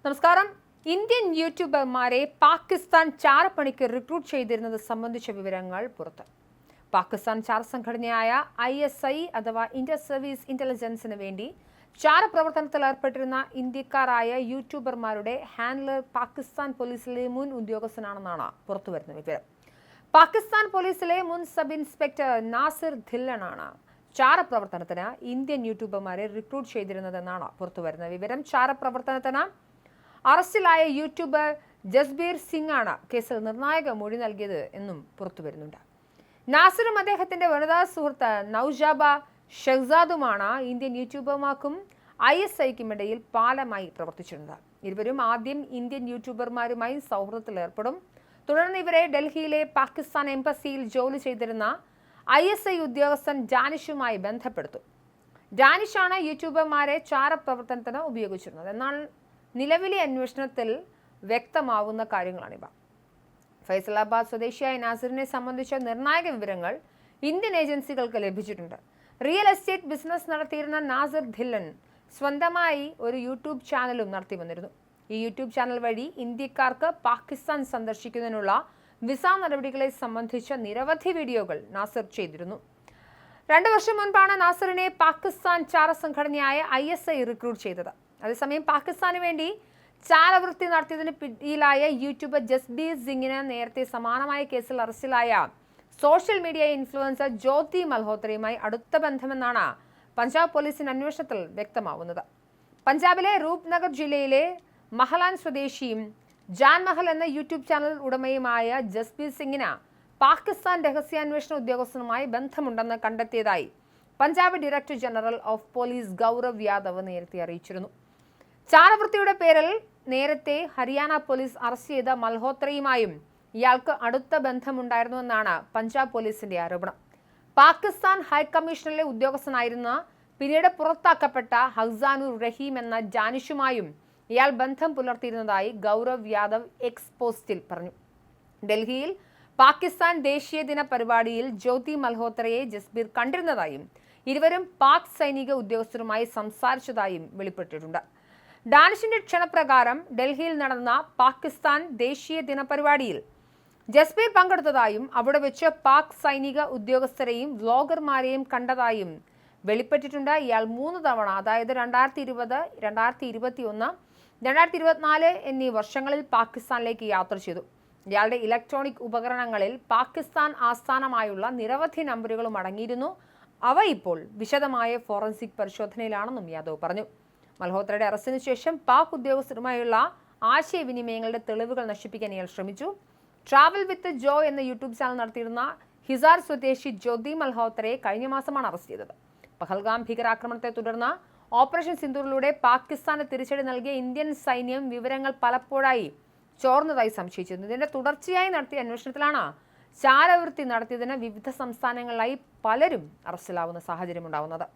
നമസ്കാരം. Indian യൂട്യൂബർമാരെ Pakistan ചാരപ്പണിക്ക് recruit ചെയ്തിരുന്നത് സംബന്ധിച്ച വിവരങ്ങൾ പുറത്ത്. പാകിസ്ഥാൻ ചാര സംഘടനയായ ISI അഥവാ ഇന്ത്യ സർവീസ് ഇന്റലിജൻസിന് വേണ്ടി ചാരപ്രവർത്തനത്തിൽ ഏർപ്പെട്ടിരുന്ന ഇന്ത്യക്കാരായ യൂട്യൂബർമാരുടെ ഹാൻഡ്ലർ പാകിസ്ഥാൻ പോലീസിലെ മുൻ ഉദ്യോഗസ്ഥനാണെന്നാണ് പുറത്തുവരുന്ന വിവരം. പാകിസ്ഥാൻ പോലീസിലെ മുൻ സബ് ഇൻസ്പെക്ടർ നാസിർ ധില്ലനാണ് ചാരപ്രവർത്തനത്തിന് ഇന്ത്യൻ യൂട്യൂബർമാരെ റിക്രൂട്ട് ചെയ്തിരുന്നതെന്നാണ് പുറത്തുവരുന്ന വിവരം. ചാരപ്രവർത്തനത്തിന് അറസ്റ്റിലായ യൂട്യൂബർ ജസ്ബീർ സിംഗ് ആണ് കേസിൽ നിർണായക മൊഴി നൽകിയത് എന്നും പുറത്തുവരുന്നുണ്ട്. നാസിറും അദ്ദേഹത്തിന്റെ വനിതാ സുഹൃത്ത് നൌജാബ ഷെഹ്സാദുമാണ് ഇന്ത്യൻ യൂട്യൂബർമാർക്കും ISIക്കും ഇടയിൽ പാലമായി പ്രവർത്തിച്ചിരുന്നത്. ഇരുവരും ആദ്യം ഇന്ത്യൻ യൂട്യൂബർമാരുമായി സൗഹൃദത്തിൽ ഏർപ്പെടും. തുടർന്ന് ഇവരെ ഡൽഹിയിലെ പാകിസ്ഥാൻ എംബസിയിൽ ജോലി ചെയ്തിരുന്ന ISI ഉദ്യോഗസ്ഥൻ ഡാനിഷുമായി ബന്ധപ്പെടുത്തും. ഡാനിഷാണ് യൂട്യൂബർമാരെ ചാരപ്രവർത്തനത്തിന് ഉപയോഗിച്ചിരുന്നത്. എന്നാൽ നിലവിലെ അന്വേഷണത്തിൽ വ്യക്തമാവുന്ന കാര്യങ്ങളാണിവ. ഫൈസലാബാദ് സ്വദേശിയായ നാസിറിനെ സംബന്ധിച്ച നിർണായക വിവരങ്ങൾ ഇന്ത്യൻ ഏജൻസികൾക്ക് ലഭിച്ചിട്ടുണ്ട്. റിയൽ എസ്റ്റേറ്റ് ബിസിനസ് നടത്തിയിരുന്ന നാസിർ ധില്ലൻ സ്വന്തമായി ഒരു യൂട്യൂബ് ചാനലും നടത്തി വന്നിരുന്നു. ഈ യൂട്യൂബ് ചാനൽ വഴി ഇന്ത്യക്കാർക്ക് പാകിസ്ഥാൻ സന്ദർശിക്കുന്നതിനുള്ള വിസ നടപടികളെ സംബന്ധിച്ച നിരവധി വീഡിയോകൾ നാസിർ ചെയ്തിരുന്നു. 2 വർഷം മുൻപാണ് നാസിറിനെ പാകിസ്ഥാൻ ചാര സംഘടനയായ ISI റിക്രൂട്ട് ചെയ്തത്. അതേസമയം പാകിസ്ഥാന് വേണ്ടി ചാരവൃത്തി നടത്തിയതിന് പിടിയിലായ യൂട്യൂബർ ജസ്ബീർ സിംഗിന് നേരത്തെ സമാനമായ കേസിൽ അറസ്റ്റിലായ സോഷ്യൽ മീഡിയ ഇൻഫ്ലുവൻസർ ജ്യോതി മൽഹോത്രയുമായി അടുത്ത ബന്ധമെന്നാണ് പഞ്ചാബ് പോലീസിന്റെ അന്വേഷണത്തിൽ വ്യക്തമാവുന്നത്. പഞ്ചാബിലെ രൂപ്നഗർ ജില്ലയിലെ മഹലാൻ സ്വദേശിയും ജാൻ മഹൽ എന്ന യൂട്യൂബ് ചാനൽ ഉടമയുമായ ജസ്ബീർ സിംഗിന് പാകിസ്ഥാൻ രഹസ്യാന്വേഷണ ഉദ്യോഗസ്ഥനുമായി ബന്ധമുണ്ടെന്ന് കണ്ടെത്തിയതായി Punjab director general of police Gaurav Yadav നേരത്തെ അറിയിച്ചിരുന്നു. ചാരവൃത്തിയുടെ പേരിൽ നേരത്തെ ഹരിയാന പോലീസ് അറസ്റ്റ് ചെയ്ത മൽഹോത്രയുമായും ഇയാൾക്ക് അടുത്ത ബന്ധമുണ്ടായിരുന്നുവെന്നാണ് പഞ്ചാബ് പോലീസിന്റെ ആരോപണം. പാകിസ്ഥാൻ ഹൈക്കമ്മീഷനിലെ ഉദ്യോഗസ്ഥനായിരുന്ന പിന്നീട് പുറത്താക്കപ്പെട്ട ഹസാനുർ റഹീം എന്ന ജാനിഷുമായും ഇയാൾ ബന്ധം പുലർത്തിയിരുന്നതായി ഗൗരവ് യാദവ് എക്സ് പോസ്റ്റിൽ പറഞ്ഞു. ഡൽഹിയിൽ പാകിസ്ഥാൻ ദേശീയ ദിന പരിപാടിയിൽ ജ്യോതി മൽഹോത്രയെ ജസ്ബീർ കണ്ടിരുന്നതായും ഇരുവരും പാക് സൈനിക ഉദ്യോഗസ്ഥരുമായി സംസാരിച്ചതായും വെളിപ്പെട്ടിട്ടുണ്ട്. ഡാനിഷിന്റെ ക്ഷണപ്രകാരം ഡൽഹിയിൽ നടന്ന പാകിസ്ഥാൻ ദേശീയ ദിന പരിപാടിയിൽ ജസ്ബീർ പങ്കെടുത്തതായും അവിടെ വെച്ച് പാക് സൈനിക ഉദ്യോഗസ്ഥരെയും വ്ലോഗർമാരെയും കണ്ടതായും വെളിപ്പെട്ടിട്ടുണ്ട്. ഇയാൾ 3 തവണ, അതായത് 2020, 2021, 2024 എന്നീ വർഷങ്ങളിൽ പാകിസ്ഥാനിലേക്ക് യാത്ര ചെയ്തു. ഇയാളുടെ ഇലക്ട്രോണിക് ഉപകരണങ്ങളിൽ പാകിസ്ഥാൻ ആസ്ഥാനമായുള്ള നിരവധി നമ്പറുകളും അടങ്ങിയിരുന്നു. അവ ഇപ്പോൾ വിശദമായ ഫോറൻസിക് പരിശോധനയിലാണെന്നും യാദവ് പറഞ്ഞു. മൽഹോത്രയുടെ അറസ്റ്റിന് ശേഷം പാക് ഉദ്യോഗസ്ഥരുമായുള്ള ആശയവിനിമയങ്ങളുടെ തെളിവുകൾ നശിപ്പിക്കാൻ ഇയാൾ ശ്രമിച്ചു. ട്രാവൽ വിത്ത് ജോ എന്ന യൂട്യൂബ് ചാനൽ നടത്തിയിരുന്ന ഹിസാർ സ്വദേശി ജ്യോതി മൽഹോത്രയെ കഴിഞ്ഞ മാസമാണ് അറസ്റ്റ് ചെയ്തത്. പഹൽഗാം ഭീകരാക്രമണത്തെ തുടർന്ന് ഓപ്പറേഷൻ സിന്ദൂറിലൂടെ പാകിസ്ഥാന് തിരിച്ചടി നൽകിയ ഇന്ത്യൻ സൈന്യം വിവരങ്ങൾ പലപ്പോഴായി ചോർന്നതായി സംശയിച്ചിരുന്നു. ഇതിന്റെ തുടർച്ചയായി നടത്തിയ അന്വേഷണത്തിലാണ് ചാരവൃത്തി നടത്തിയതിന് വിവിധ സംസ്ഥാനങ്ങളിലായി പലരും അറസ്റ്റിലാവുന്ന സാഹചര്യം ഉണ്ടാവുന്നത്.